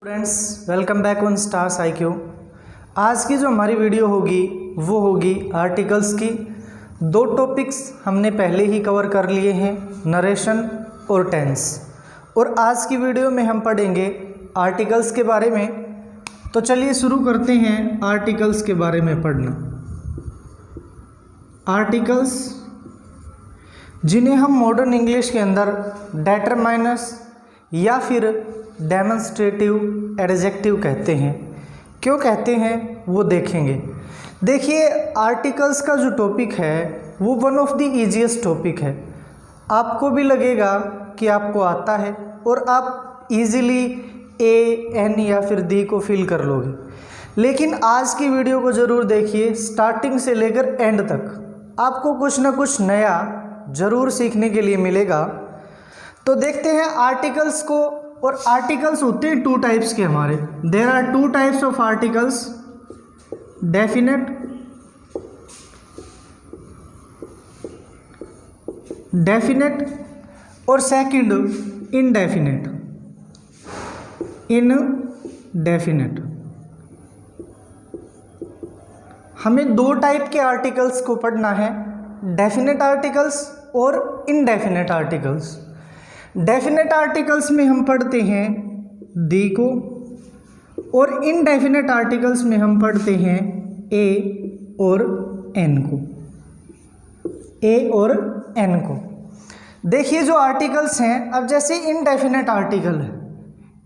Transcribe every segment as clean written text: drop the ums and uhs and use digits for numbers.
Friends, welcome back on stars IQ। आज की जो हमारी वीडियो होगी वो होगी आर्टिकल्स की। दो टॉपिक्स हमने पहले ही कवर कर लिए हैं, नरेशन और टेंस, और आज की वीडियो में हम पढ़ेंगे आर्टिकल्स के बारे में। तो चलिए शुरू करते हैं आर्टिकल्स के बारे में पढ़ना। आर्टिकल्स जिन्हें हम मॉडर्न इंग्लिश के अंदर डेटरमाइनर्स या फिर डेमोन्स्ट्रेटिव एडजेक्टिव कहते हैं। क्यों कहते हैं वो देखेंगे। देखिए, आर्टिकल्स का जो टॉपिक है वो one of the easiest topic है। आपको भी लगेगा कि आपको आता है और आप इजीली ए एन या फिर दी को फिल कर लोगे, लेकिन आज की वीडियो को ज़रूर देखिए, स्टार्टिंग से लेकर एंड तक आपको कुछ ना कुछ नया ज़रूर सीखने के लिए मिलेगा। तो देखते हैं आर्टिकल्स को। और आर्टिकल्स होते हैं टू टाइप्स के हमारे। There are two types of articles, definite और सेकंड इनडेफिनेट। हमें दो टाइप के आर्टिकल्स को पढ़ना है, डेफिनेट आर्टिकल्स और इनडेफिनेट आर्टिकल्स। डेफिनेट आर्टिकल्स में हम पढ़ते हैं दी को, और इनडेफिनेट आर्टिकल्स में हम पढ़ते हैं ए और एन को। देखिए जो आर्टिकल्स हैं, अब जैसे इनडेफिनेट आर्टिकल है,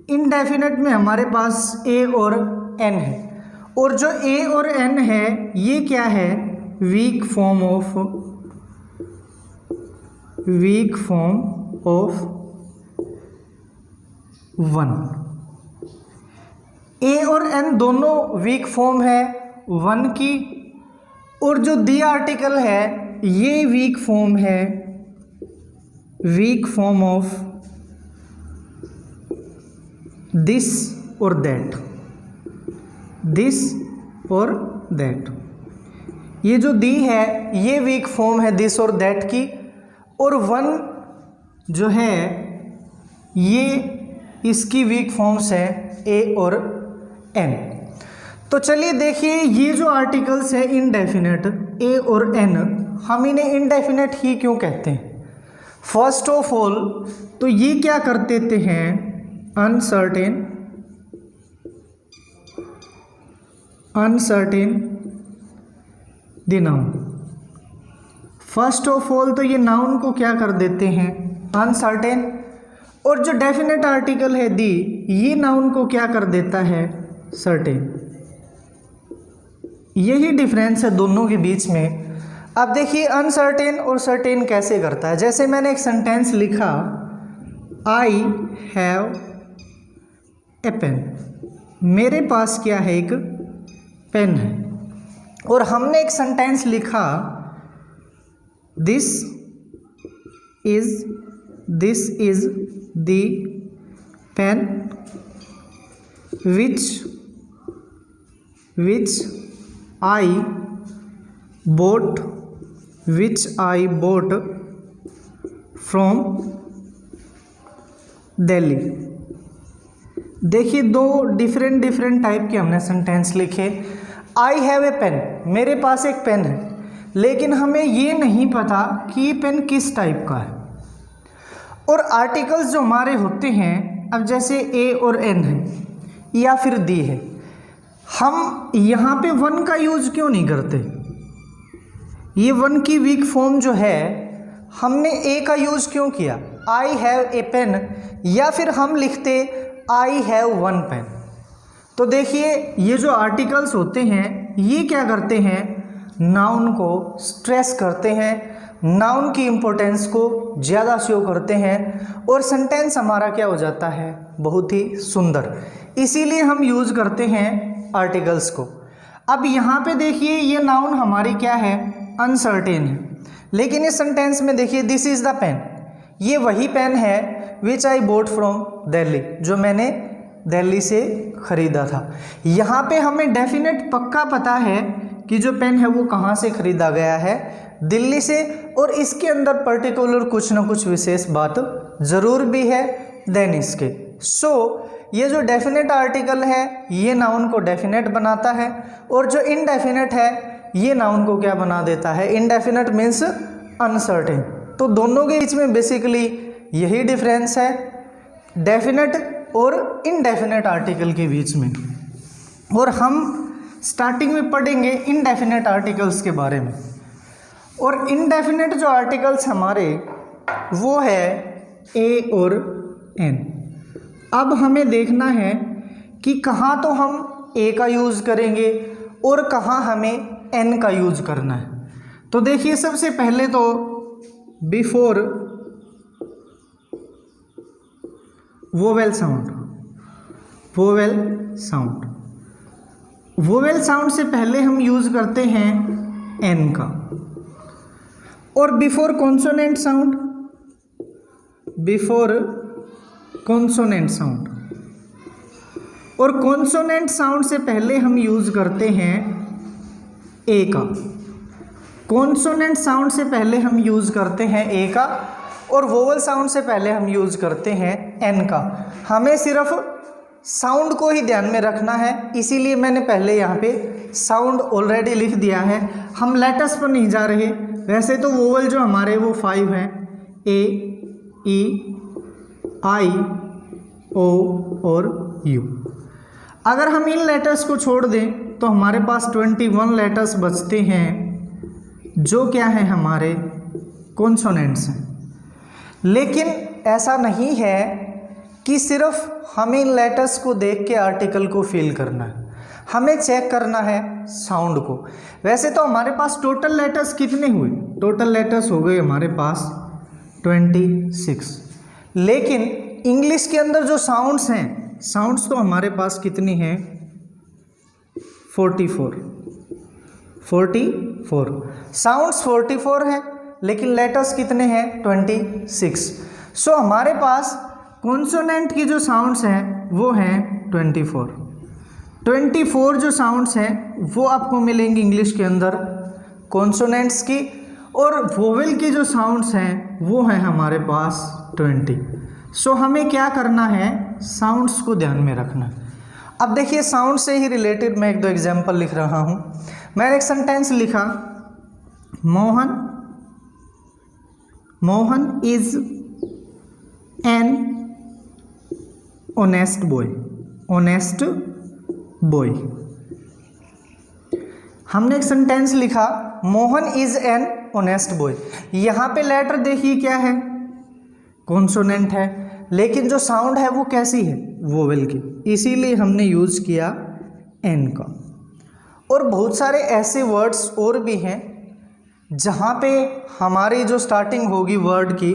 इनडेफिनेट में हमारे पास ए और एन है, और जो ए और एन है ये क्या है, वीक फॉर्म ऑफ वन। ए और एन दोनों वीक फॉर्म है वन की, और जो दी आर्टिकल है ये वीक फॉर्म ऑफ दिस और दैट। ये जो दी है ये वीक फॉर्म है दिस और दैट की, और वन जो है ये इसकी वीक फॉर्म्स है ए और एन। तो चलिए देखिए, ये जो आर्टिकल्स है इनडेफिनेट ए और एन, हम इन्हें इनडेफिनेट ही क्यों कहते हैं। फर्स्ट ऑफ ऑल तो ये क्या कर देते हैं, uncertain the noun. First of all तो ये नाउन को क्या कर देते हैं, अनसर्टेन, और जो डेफिनेट आर्टिकल है दी, ये नाउन को क्या कर देता है, सर्टेन। यही डिफरेंस है दोनों के बीच में। अब देखिए अनसर्टेन और सर्टेन कैसे करता है। जैसे मैंने एक सेंटेंस लिखा, आई हैव ए पेन, मेरे पास क्या है, एक पेन है। और हमने एक सेंटेंस लिखा, this is the pen which I bought from Delhi. देखिए दो डिफरेंट टाइप के हमने सेंटेंस लिखे। आई हैव ए पेन, मेरे पास एक पेन है, लेकिन हमें ये नहीं पता कि ये पेन किस टाइप का है। और आर्टिकल्स जो हमारे होते हैं, अब जैसे ए और एन है या फिर दी है, हम यहाँ पे वन का यूज क्यों नहीं करते। ये वन की वीक फॉर्म जो है, हमने ए का यूज क्यों किया, आई हैव ए पेन, या फिर हम लिखते आई हैव वन पेन। तो देखिए ये जो आर्टिकल्स होते हैं ये क्या करते हैं, नाउन को स्ट्रेस करते हैं, नाउन की इम्पोर्टेंस को ज़्यादा शो करते हैं, और सेंटेंस हमारा क्या हो जाता है, बहुत ही सुंदर। इसीलिए हम यूज़ करते हैं आर्टिकल्स को। अब यहाँ पे देखिए ये नाउन हमारी क्या है, अनसर्टेन है, लेकिन इस सेंटेंस में देखिए दिस इज़ द पेन, ये वही पेन है विच आई बोट फ्रॉम दिल्ली, जो मैंने दिल्ली से ख़रीदा था। यहाँ पे हमें डेफिनेट पक्का पता है कि जो पेन है वो कहाँ से ख़रीदा गया है, दिल्ली से, और इसके अंदर पर्टिकुलर कुछ ना कुछ विशेष बात ज़रूर भी है देन इसके। सो ये जो डेफिनेट आर्टिकल है ये नाउन को डेफिनेट बनाता है, और जो इनडेफिनेट है ये नाउन को क्या बना देता है, इनडेफिनेट मीन्स अनसर्टेन। तो दोनों के बीच में बेसिकली यही डिफरेंस है, डेफिनेट और इनडेफिनेट आर्टिकल के बीच में। और हम स्टार्टिंग में पढ़ेंगे इनडेफिनेट आर्टिकल्स के बारे में। और इनडेफिनेट जो आर्टिकल्स हमारे वो है ए और एन। अब हमें देखना है कि कहाँ तो हम ए का यूज़ करेंगे और कहाँ हमें एन का यूज़ करना है। तो देखिए सबसे पहले तो before vowel sound, vowel sound, vowel sound से पहले हम यूज़ करते हैं एन का। और before consonant sound, before consonant sound, और कॉन्सोनेंट साउंड से पहले हम यूज़ करते हैं ए का। कॉन्सोनेंट साउंड से पहले हम यूज़ करते हैं ए का, और वोवल साउंड से पहले हम यूज़ करते हैं एन का। हमें सिर्फ साउंड को ही ध्यान में रखना है, इसीलिए मैंने पहले यहाँ पे साउंड ऑलरेडी लिख दिया है। हम लेटर्स पर नहीं जा रहे। वैसे तो वोवल जो हमारे वो 5 हैं, ए, ई, आई, ओ और यू। अगर हम इन लेटर्स को छोड़ दें तो हमारे पास 21 लेटर्स बचते हैं जो क्या है हमारे कॉन्सोनेंट्स हैं। लेकिन ऐसा नहीं है कि सिर्फ हमें इन लेटर्स को देख के आर्टिकल को फिल करना है, हमें चेक करना है साउंड को। वैसे तो हमारे पास टोटल लेटर्स कितने हुए, टोटल लेटर्स हो गए हमारे पास 26। लेकिन इंग्लिश के अंदर जो साउंड्स हैं, साउंड्स तो हमारे पास कितनी हैं 44 साउंड्स 44 हैं, लेकिन लेटर्स कितने हैं 26। सो हमारे पास कॉन्सोनेंट की जो साउंड्स हैं वो हैं 24 जो साउंड्स हैं वो आपको मिलेंगी इंग्लिश के अंदर कॉन्सोनेंट्स की, और वोवेल की जो साउंड्स हैं वो हैं हमारे पास 20। सो हमें क्या करना है, साउंड्स को ध्यान में रखना है। अब देखिए साउंड से ही रिलेटेड मैं 1-2 एग्जाम्पल लिख रहा हूँ। मैंने एक सेंटेंस लिखा, Mohan is an honest boy. Honest boy. हमने एक सेंटेंस लिखा, Mohan is an honest boy. यहाँ पे लेटर देखिए क्या है, कॉन्सोनेंट है, लेकिन जो साउंड है वो कैसी है, वोवेल की, इसीलिए हमने यूज़ किया एन का। और बहुत सारे ऐसे वर्ड्स और भी हैं जहाँ पे हमारी जो स्टार्टिंग होगी वर्ड की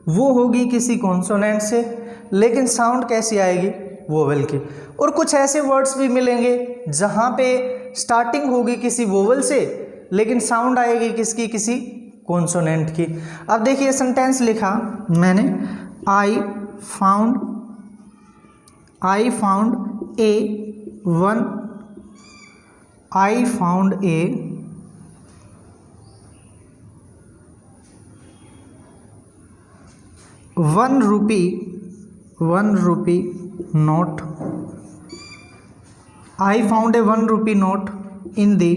वो होगी किसी कॉन्सोनेंट से, लेकिन साउंड कैसी आएगी, वोवेल की। और कुछ ऐसे वर्ड्स भी मिलेंगे जहाँ पे स्टार्टिंग होगी किसी वोवेल से, लेकिन साउंड आएगी किसकी, किसी कॉन्सोनेंट की। अब देखिए सेंटेंस लिखा मैंने, I found a 1 rupee note. I found a 1 rupee note in the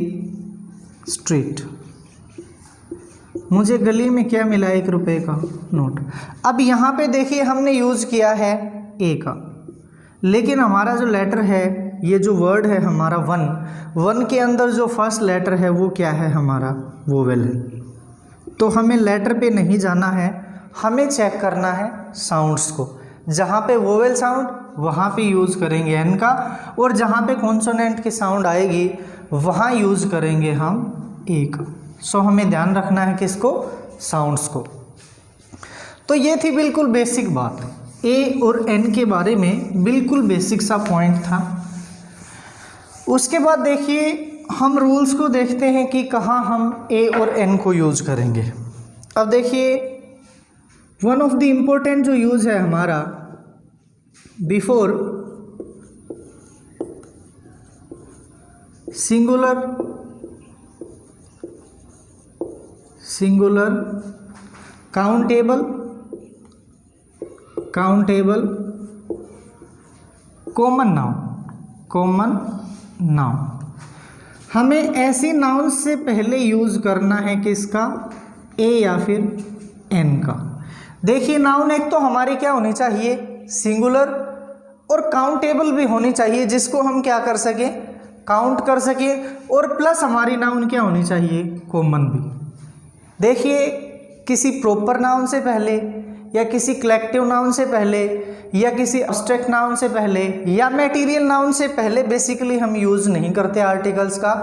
street. मुझे गली में क्या मिला, 1 रुपये का नोट। अब यहाँ पे देखिए हमने यूज़ किया है ए का, लेकिन हमारा जो लेटर है, ये जो वर्ड है हमारा 1 के अंदर जो फर्स्ट लेटर है वो क्या है, हमारा वोवेल है। तो हमें लेटर पे नहीं जाना है, हमें चेक करना है साउंड्स को। जहाँ पे वोवेल साउंड वहाँ पे यूज़ करेंगे एन का, और जहाँ पे कॉन्सोनेंट की साउंड आएगी वहाँ यूज़ करेंगे हम ए का। सो हमें ध्यान रखना है किसको, साउंड्स को। तो ये थी बिल्कुल बेसिक बात, ए और एन के बारे में बिल्कुल बेसिक सा पॉइंट था। उसके बाद देखिए हम रूल्स को देखते हैं कि कहाँ हम ए और एन को यूज़ करेंगे। अब देखिए वन ऑफ द इम्पोर्टेंट जो यूज़ है हमारा, before singular countable common noun, common noun. हमें ऐसी नाउन से पहले यूज़ करना है किसका, ए या फिर एन का। देखिए नाउन एक तो हमारी क्या होनी चाहिए, सिंगुलर और काउंटेबल भी होनी चाहिए, जिसको हम क्या कर सकें, काउंट कर सकें, और प्लस हमारी नाउन क्या होनी चाहिए, कॉमन भी। देखिए किसी प्रॉपर नाउन से पहले या किसी कलेक्टिव नाउन से पहले या किसी एब्स्ट्रैक्ट नाउन से पहले या मटेरियल नाउन से पहले बेसिकली हम यूज़ नहीं करते आर्टिकल्स का,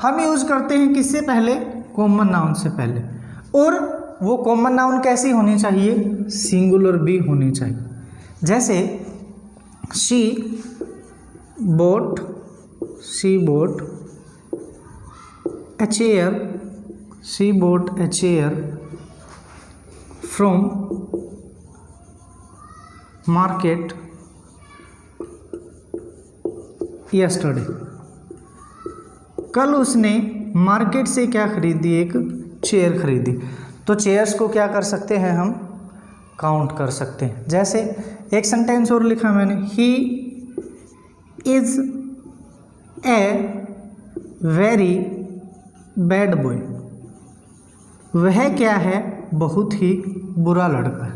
हम यूज़ करते हैं किससे पहले, कॉमन नाउन से पहले। और वो कॉमन नाउन कैसी होनी चाहिए, सिंगुलर भी होनी चाहिए। जैसे she boat a chair, she bought a chair from market yesterday। कल उसने मार्केट से क्या खरीदी, एक चेयर खरीदी। तो चेयर्स को क्या कर सकते हैं हम, काउंट कर सकते हैं। जैसे एक सेंटेंस और लिखा मैंने, he is a very bad boy. वह क्या है, बहुत ही बुरा लड़का है।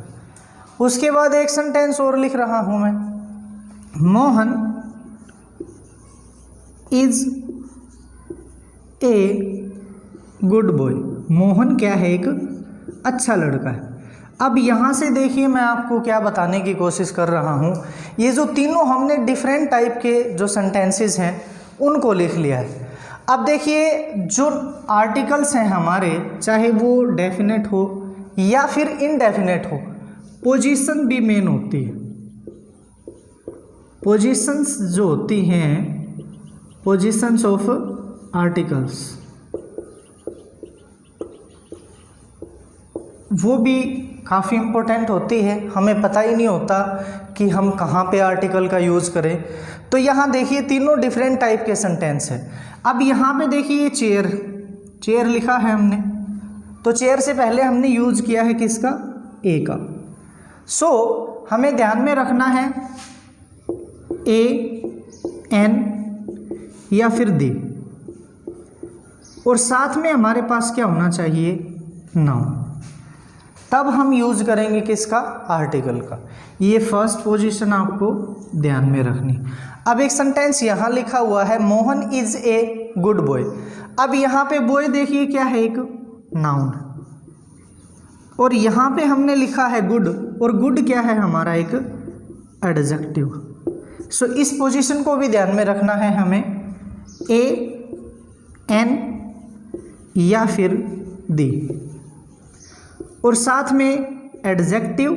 उसके बाद एक सेंटेंस और लिख रहा हूं मैं, Mohan is a good boy. Mohan क्या है, एक अच्छा लड़का है। अब यहाँ से देखिए मैं आपको क्या बताने की कोशिश कर रहा हूँ, ये जो तीनों हमने डिफरेंट टाइप के जो सेंटेंसेस हैं उनको लिख लिया है। अब देखिए जो आर्टिकल्स हैं हमारे, चाहे वो डेफिनेट हो या फिर इनडेफिनेट हो, पोजीशन भी मेन होती है। पोजीशंस जो होती हैं, पोजीशंस ऑफ आर्टिकल्स, वो भी काफ़ी इम्पोर्टेंट होती है। हमें पता ही नहीं होता कि हम कहाँ पे आर्टिकल का यूज़ करें। तो यहाँ देखिए तीनों डिफरेंट टाइप के सेंटेंस हैं। अब यहाँ पे देखिए चेयर, चेयर लिखा है हमने, तो चेयर से पहले हमने यूज़ किया है किसका, ए का। सो हमें ध्यान में रखना है ए, एन या फिर दी, और साथ में हमारे पास क्या होना चाहिए, नाउन। तब हम यूज़ करेंगे किसका, आर्टिकल का। ये फर्स्ट पोजीशन आपको ध्यान में रखनी। अब एक सेंटेंस यहाँ लिखा हुआ है, Mohan is a good boy. अब यहाँ पे बॉय देखिए क्या है, एक नाउन, और यहाँ पे हमने लिखा है गुड, और गुड क्या है हमारा, एक एडजेक्टिव। सो इस पोजीशन को भी ध्यान में रखना है हमें, ए, एन या फिर दी, और साथ में एडजेक्टिव,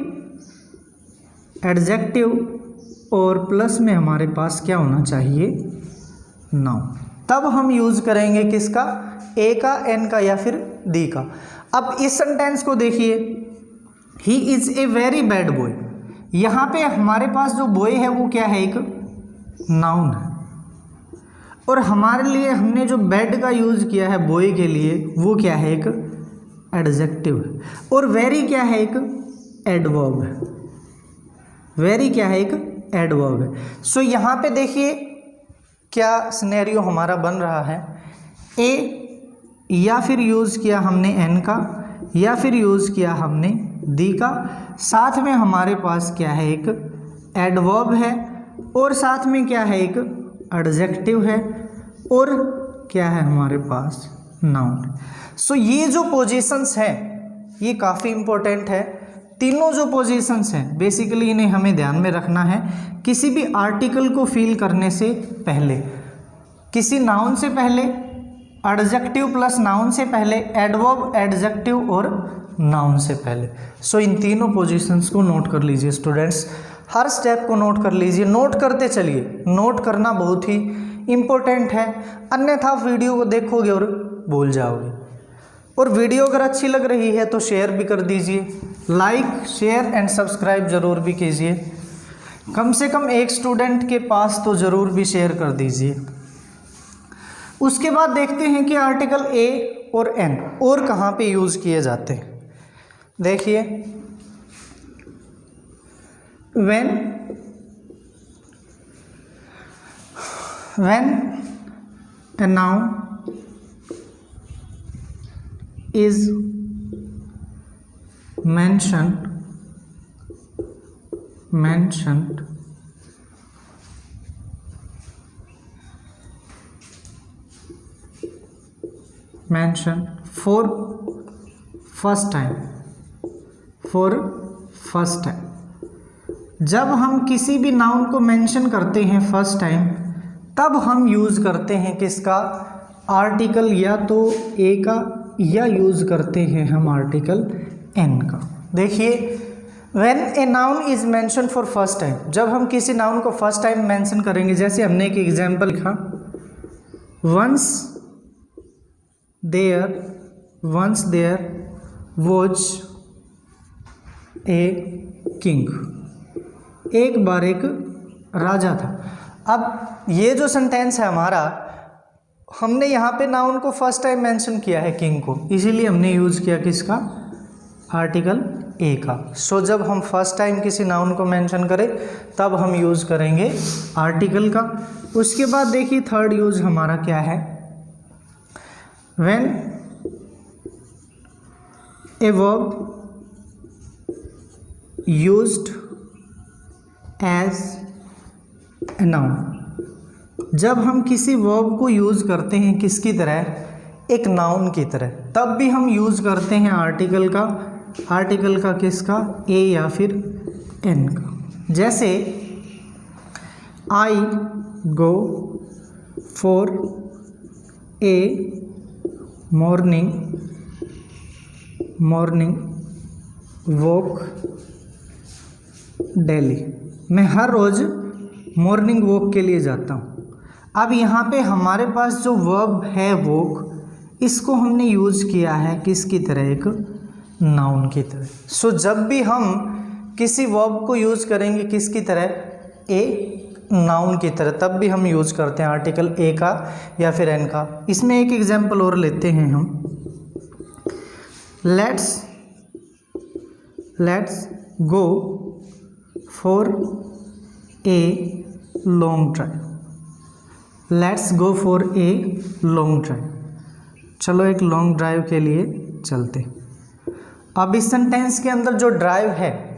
और प्लस में हमारे पास क्या होना चाहिए, नाउन। तब हम यूज़ करेंगे किसका, ए का, एन का या फिर दी का। अब इस सेंटेंस को देखिए, he is a very bad boy. यहाँ पे हमारे पास जो बॉय है वो क्या है, एक नाउन है, और हमारे लिए हमने जो बैड का यूज़ किया है बॉय के लिए वो क्या है, एक एडजेक्टिव है। और वेरी क्या है, एक एडवर्ब है। वेरी क्या है, एक एडवर्ब है। सो यहाँ पे देखिए क्या सिनेरियो हमारा बन रहा है, ए या फिर यूज़ किया हमने एन का, या फिर यूज़ किया हमने दी का, साथ में हमारे पास क्या है, एक एडवर्ब है, और साथ में क्या है, एक एडजेक्टिव है, और क्या है हमारे पास, नाउन। सो ये जो पोजीशंस हैं ये काफ़ी इम्पोर्टेंट है। तीनों जो पोजीशंस हैं बेसिकली इन्हें हमें ध्यान में रखना है किसी भी आर्टिकल को फिल करने से पहले, किसी नाउन से पहले, एडजेक्टिव प्लस नाउन से पहले, एडवर्ब, एडजेक्टिव और नाउन से पहले। सो इन तीनों पोजीशंस को नोट कर लीजिए स्टूडेंट्स, हर स्टेप को नोट कर लीजिए, नोट करते चलिए। नोट करना बहुत ही इम्पोर्टेंट है, अन्यथा वीडियो को देखोगे और भूल जाओगे। और वीडियो अगर अच्छी लग रही है तो शेयर भी कर दीजिए, लाइक, शेयर एंड सब्सक्राइब ज़रूर भी कीजिए। कम से कम एक स्टूडेंट के पास तो ज़रूर भी शेयर कर दीजिए। उसके बाद देखते हैं कि आर्टिकल ए और एन और कहाँ पे यूज़ किए जाते हैं। देखिए, when when a noun is mentioned for first time जब हम किसी भी नाउन को मेंशन करते हैं फर्स्ट टाइम, तब हम यूज़ करते हैं किसका, आर्टिकल या तो ए का, या यूज़ करते हैं हम आर्टिकल एन का। देखिए, when a noun is mention for first time, जब हम किसी नाउन को फर्स्ट टाइम मेंशन करेंगे, जैसे हमने एक एग्जांपल लिखा, once there was a king, एक बार एक राजा था। अब ये जो सेंटेंस है हमारा, हमने यहाँ पे नाउन को फर्स्ट टाइम मेंशन किया है किंग को, इसीलिए हमने यूज़ किया किसका, आर्टिकल ए का। सो जब हम फर्स्ट टाइम किसी नाउन को मेंशन करें तब हम यूज़ करेंगे आर्टिकल का। उसके बाद देखिए थर्ड यूज़ हमारा क्या है, when a verb used as a noun, जब हम किसी वर्ब को यूज़ करते हैं किसकी तरह, एक नाउन की तरह, तब भी हम यूज़ करते हैं आर्टिकल का। आर्टिकल का किसका, ए या फिर एन का। जैसे I go for a morning walk daily, मैं हर रोज़ मॉर्निंग वॉक के लिए जाता हूँ। अब यहाँ पे हमारे पास जो वर्ब है वॉक, इसको हमने यूज़ किया है किसकी तरह, एक नाउन की तरह। सो जब भी हम किसी वर्ब को यूज़ करेंगे किसकी तरह, ए नाउन की तरह, तब भी हम यूज़ करते हैं आर्टिकल ए का या फिर एन का। इसमें एक एग्जांपल और लेते हैं हम, let's go for a long drive. Let's go for a long drive, चलो एक लॉन्ग ड्राइव के लिए चलते। अब इस सेंटेंस के अंदर जो ड्राइव है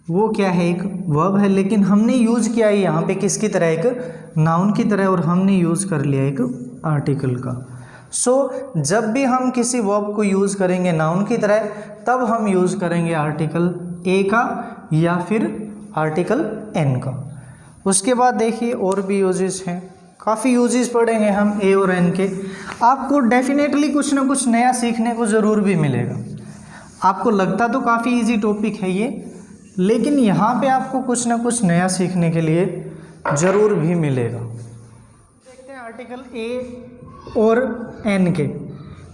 वो क्या है, एक वर्ब है, लेकिन हमने यूज़ किया है यहाँ पे किसकी तरह, एक नाउन की तरह, और हमने यूज़ कर लिया एक आर्टिकल का। सो जब भी हम किसी वर्ब को यूज़ करेंगे नाउन की तरह, तब हम यूज़ करेंगे आर्टिकल ए का या फिर आर्टिकल एन का। उसके बाद देखिए और भी यूजेस हैं, काफ़ी यूजेस पढ़ेंगे हम ए और एन के। आपको डेफिनेटली कुछ ना कुछ नया सीखने को ज़रूर भी मिलेगा। आपको लगता तो काफ़ी इजी टॉपिक है ये, लेकिन यहाँ पे आपको कुछ ना कुछ नया सीखने के लिए ज़रूर भी मिलेगा। देखते हैं आर्टिकल ए और एन के।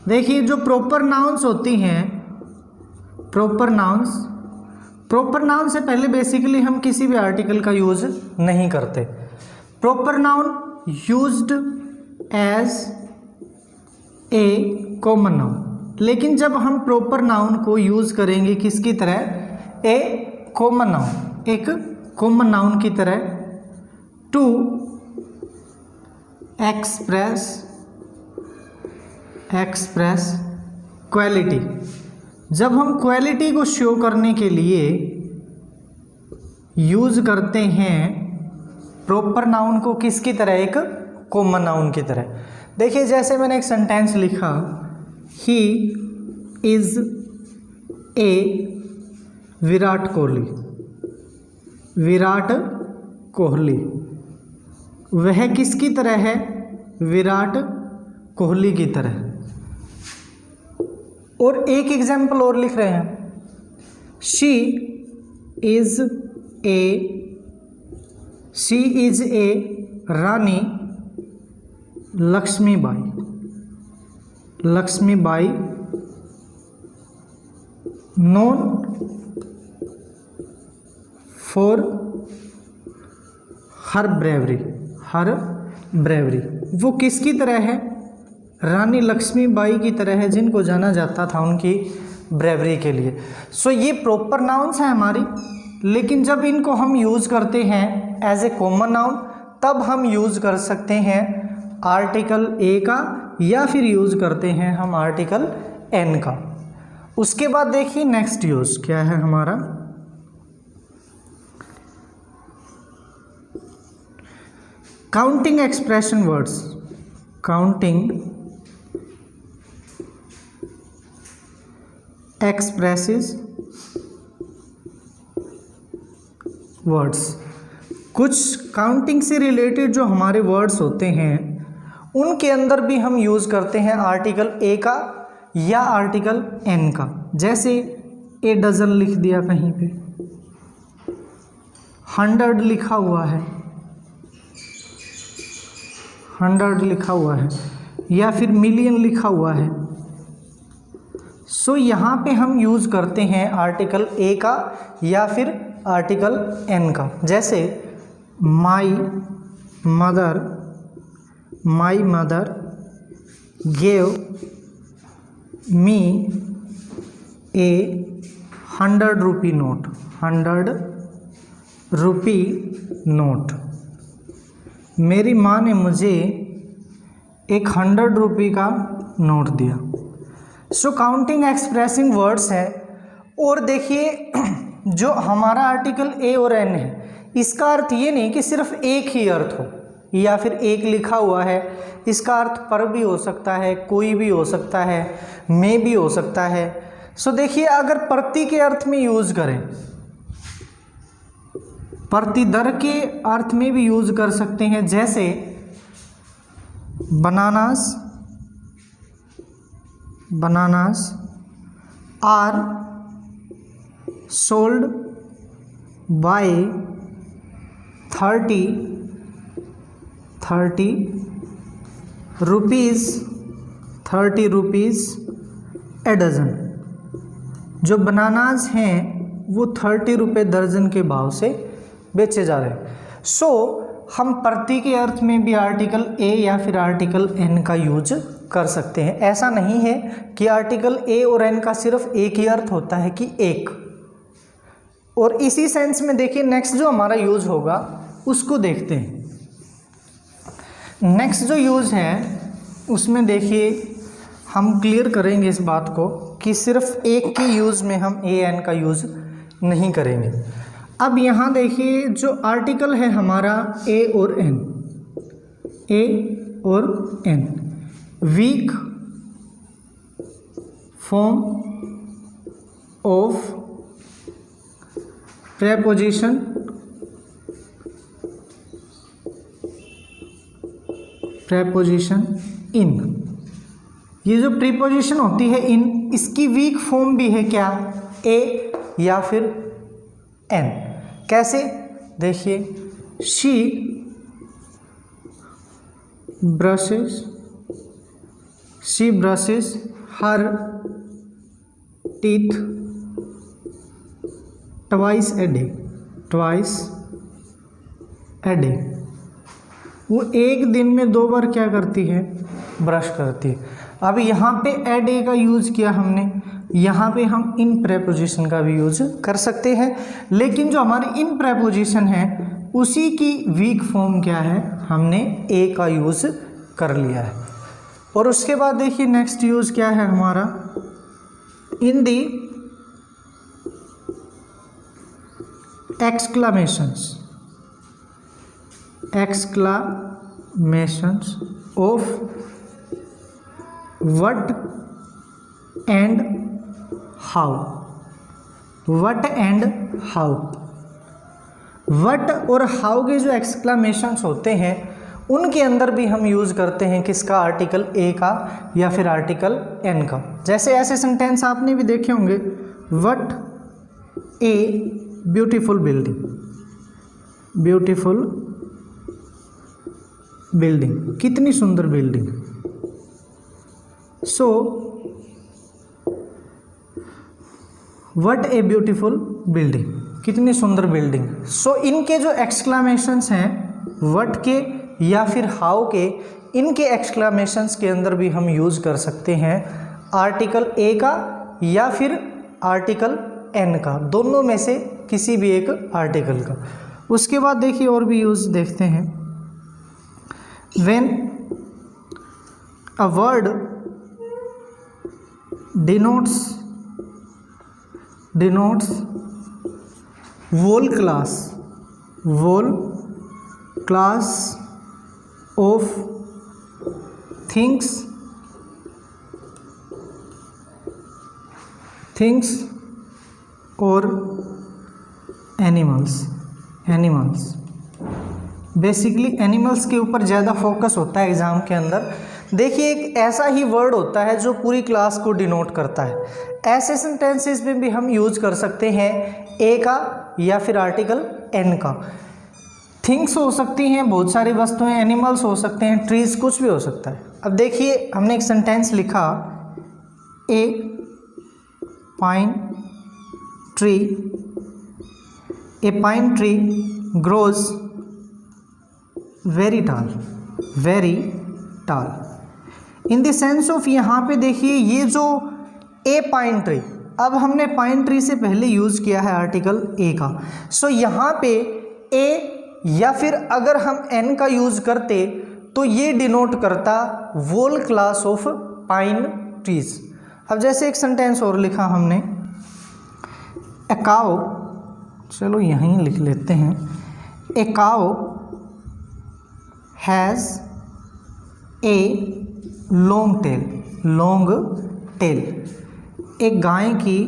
देखिए जो प्रॉपर नाउन्स होती हैं, प्रॉपर नाउन से पहले बेसिकली हम किसी भी आर्टिकल का यूज़ नहीं करते। Proper noun used as a common noun, लेकिन जब हम प्रॉपर नाउन को यूज़ करेंगे किसकी तरह, ए कॉमन नाउन, एक कॉमन नाउन की तरह, टू एक्सप्रेस क्वालिटी, जब हम क्वालिटी को शो करने के लिए यूज़ करते हैं प्रॉपर नाउन को किसकी तरह, एक कॉमन नाउन की तरह। देखिए जैसे मैंने एक सेंटेंस लिखा, he is a Virat Kohli, वह किसकी तरह है, विराट कोहली की तरह। और एक एग्जाम्पल और लिख रहे हैं, she is a Rani Lakshmibai known for her bravery, वो किसकी तरह है, रानी लक्ष्मीबाई की तरह है, जिनको जाना जाता था उनकी ब्रेवरी के लिए। सो ये प्रॉपर नाउन्स हैं हमारी, लेकिन जब इनको हम यूज़ करते हैं एज ए कॉमन नाउन, तब हम यूज़ कर सकते हैं आर्टिकल ए का या फिर यूज़ करते हैं हम आर्टिकल एन का। उसके बाद देखिए नेक्स्ट यूज़ क्या है हमारा, counting expression words. Counting expresses words. कुछ काउंटिंग से रिलेटेड जो हमारे वर्ड्स होते हैं उनके अंदर भी हम यूज़ करते हैं आर्टिकल ए का या आर्टिकल एन का। जैसे ए डजन लिख दिया कहीं पे, 100 लिखा हुआ है, 100 लिखा हुआ है, या फिर मिलियन लिखा हुआ है। सो यहाँ पे हम यूज़ करते हैं आर्टिकल ए का या फिर आर्टिकल एन का। जैसे my mother gave me A 100 rupee note, 100 rupee note. मेरी माँ ने मुझे एक 100 रुपये का नोट दिया। सो काउंटिंग एक्सप्रेसिंग वर्ड्स है। और देखिए जो हमारा आर्टिकल ए और एन है, इसका अर्थ ये नहीं कि सिर्फ एक ही अर्थ हो या फिर एक लिखा हुआ है। इसका अर्थ पर भी हो सकता है, कोई भी हो सकता है, में भी हो सकता है। सो देखिए अगर प्रति के अर्थ में यूज़ करें, प्रति दर के अर्थ में भी यूज़ कर सकते हैं। जैसे bananas are sold by 30 rupees a dozen. जो बनानाज हैं वो 30 रुपये दर्जन के भाव से बेचे जा रहे हैं। सो हम प्रति के अर्थ में भी आर्टिकल ए या फिर आर्टिकल एन का यूज कर सकते हैं। ऐसा नहीं है कि आर्टिकल ए और एन का सिर्फ एक ही अर्थ होता है कि एक। और इसी सेंस में देखिए नेक्स्ट जो हमारा यूज होगा उसको देखते हैं। नेक्स्ट जो यूज है उसमें देखिए हम क्लियर करेंगे इस बात को कि सिर्फ एक के यूज़ में हम ए एन का यूज़ नहीं करेंगे। अब यहाँ देखिए जो आर्टिकल है हमारा ए और an, weak form of preposition in. ये जो प्रीपोजिशन होती है इन, इसकी वीक फॉर्म भी है क्या, ए या फिर एन। कैसे देखिए, she brushes her teeth twice a day. वो एक दिन में 2 बार क्या करती है, ब्रश करती है। अब यहाँ पे ए डे का यूज़ किया हमने, यहाँ पे हम इन प्रेपोजिशन का भी यूज़ कर सकते हैं। लेकिन जो हमारी इन प्रेपोजिशन है उसी की वीक फॉर्म क्या है, हमने ए का यूज़ कर लिया है। और उसके बाद देखिए नेक्स्ट यूज़ क्या है हमारा, in the exclamations of what and how. What और हाउ के जो एक्सक्लामेशंस होते हैं उनके अंदर भी हम यूज़ करते हैं किसका, आर्टिकल ए का या फिर आर्टिकल एन का। जैसे ऐसे सेंटेंस आपने भी देखे होंगे, व्हाट ए ब्यूटीफुल बिल्डिंग, कितनी सुंदर building. So what a beautiful building, कितनी सुंदर बिल्डिंग। सो इनके जो एक्सक्लामेशंस हैं व्हाट के या फिर हाउ के, इनके एक्सक्लामेशंस के अंदर भी हम यूज़ कर सकते हैं आर्टिकल ए का या फिर आर्टिकल एन का, दोनों में से किसी भी एक आर्टिकल का। उसके बाद देखिए और भी यूज़ देखते हैं। when a word denotes whole class of things or animals। Basically animals के ऊपर ज़्यादा फोकस होता है एग्ज़ाम के अंदर। देखिए, एक ऐसा ही वर्ड होता है जो पूरी क्लास को डिनोट करता है। ऐसे सेंटेंसेस में भी हम यूज कर सकते हैं ए का या फिर आर्टिकल एन का। थिंग्स हो सकती हैं, बहुत सारी वस्तुएं, एनिमल्स हो सकते हैं, ट्रीज, कुछ भी हो सकता है। अब देखिए, हमने एक सेंटेंस लिखा, ए पाइन ट्री ग्रोज वेरी टाल। इन द सेंस ऑफ, यहाँ पे देखिए ये जो ए पाइन ट्री, अब हमने पाइन ट्री से पहले यूज़ किया है आर्टिकल ए का। सो यहाँ पे ए या फिर अगर हम एन का यूज़ करते तो ये डिनोट करता वोल क्लास ऑफ पाइन ट्रीज। अब जैसे एक सेंटेंस और लिखा हमने, ए काउ, चलो यहीं लिख लेते हैं, a cow has a long tail. एक गाय की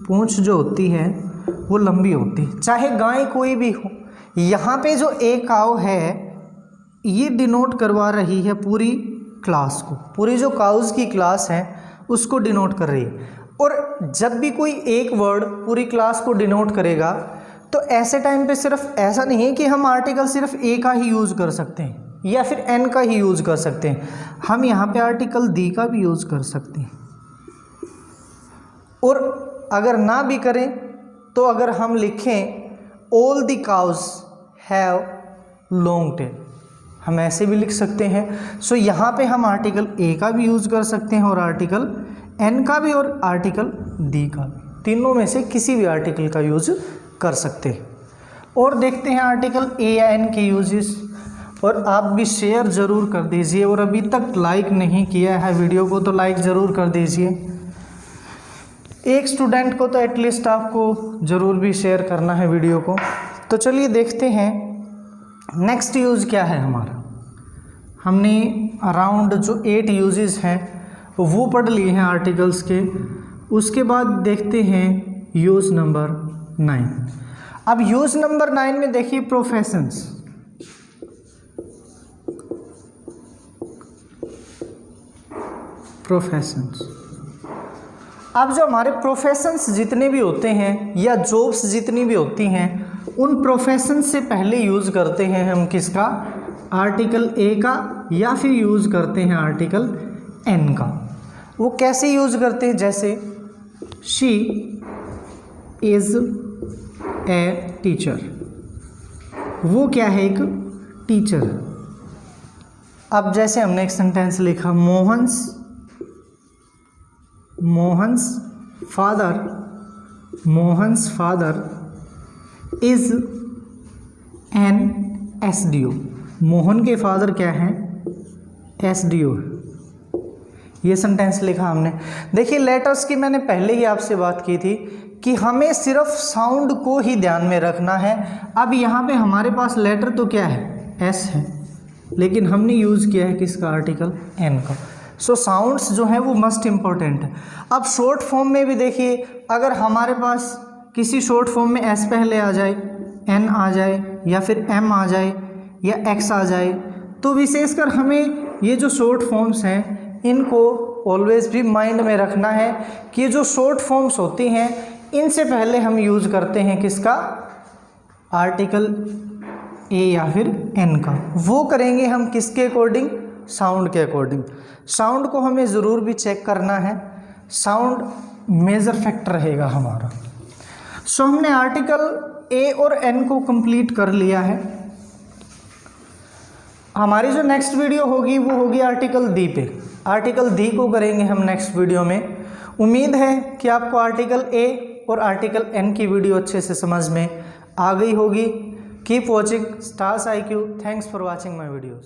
पूंछ जो होती है वो लंबी होती है, चाहे गाय कोई भी हो। यहाँ पे जो ए काउ है ये डिनोट करवा रही है पूरी क्लास को, पूरी जो काउज की क्लास है उसको डिनोट कर रही है। और जब भी कोई एक वर्ड पूरी क्लास को डिनोट करेगा तो ऐसे टाइम पे सिर्फ ऐसा नहीं है कि हम आर्टिकल सिर्फ ए का ही यूज़ कर सकते हैं या फिर एन का ही यूज़ कर सकते हैं, हम यहाँ पे आर्टिकल दी का भी यूज़ कर सकते हैं। और अगर ना भी करें तो अगर हम लिखें all the cows have long tail, हम ऐसे भी लिख सकते हैं। सो यहाँ पे हम आर्टिकल ए का भी यूज़ कर सकते हैं और आर्टिकल एन का भी और आर्टिकल डी का भी, तीनों में से किसी भी आर्टिकल का यूज़ कर सकते हैं। और देखते हैं आर्टिकल ए या एन के यूजेस। और आप भी शेयर ज़रूर कर दीजिए, और अभी तक लाइक नहीं किया है वीडियो को तो लाइक ज़रूर कर दीजिए। एक स्टूडेंट को तो एटलीस्ट आपको ज़रूर भी शेयर करना है वीडियो को। तो चलिए देखते हैं नेक्स्ट यूज़ क्या है हमारा। हमने अराउंड जो 8 यूजेस हैं वो पढ़ लिए हैं आर्टिकल्स के। उसके बाद देखते हैं यूज़ नंबर 9। अब यूज़ नंबर 9 में देखिए प्रोफेशंस। अब जो हमारे प्रोफेशंस जितने भी होते हैं या जॉब्स जितनी भी होती हैं, उन प्रोफेशंस से पहले यूज़ करते हैं हम किसका, आर्टिकल ए का, या फिर यूज़ करते हैं आर्टिकल एन का। वो कैसे यूज़ करते हैं, जैसे शी इज़ ए टीचर, वो क्या है, एक टीचर। अब जैसे हमने एक सेंटेंस लिखा, Mohan's father is an SDO। Mohan के फादर क्या हैं, SDO। ये सेंटेंस लिखा हमने। देखिए लेटर्स की मैंने पहले ही आपसे बात की थी कि हमें सिर्फ साउंड को ही ध्यान में रखना है। अब यहाँ पे हमारे पास लेटर तो क्या है, S है, लेकिन हमने यूज़ किया है किसका, आर्टिकल एन का। सो साउंड्स जो हैं वो मस्ट इम्पॉर्टेंट है। अब शॉर्ट फॉर्म में भी देखिए, अगर हमारे पास किसी शॉर्ट फॉर्म में एस पहले आ जाए, एन आ जाए, या फिर एम आ जाए, या एक्स आ जाए, तो विशेषकर हमें ये जो शॉर्ट फॉर्म्स हैं इनको ऑलवेज भी माइंड में रखना है कि जो शॉर्ट फॉर्म्स होती हैं इनसे पहले हम यूज़ करते हैं किसका, आर्टिकल ए या फिर एन का। वो करेंगे हम किसके अकॉर्डिंग, साउंड के अकॉर्डिंग। साउंड को हमें ज़रूर भी चेक करना है, साउंड मेजर फैक्टर रहेगा हमारा। सो हमने आर्टिकल ए और एन को कंप्लीट कर लिया है। हमारी जो नेक्स्ट वीडियो होगी वो होगी आर्टिकल डी पे। आर्टिकल डी को करेंगे हम नेक्स्ट वीडियो में। उम्मीद है कि आपको आर्टिकल ए और आर्टिकल एन की वीडियो अच्छे से समझ में आ गई होगी। Keep watching stars IQ। Thanks for watching my videos.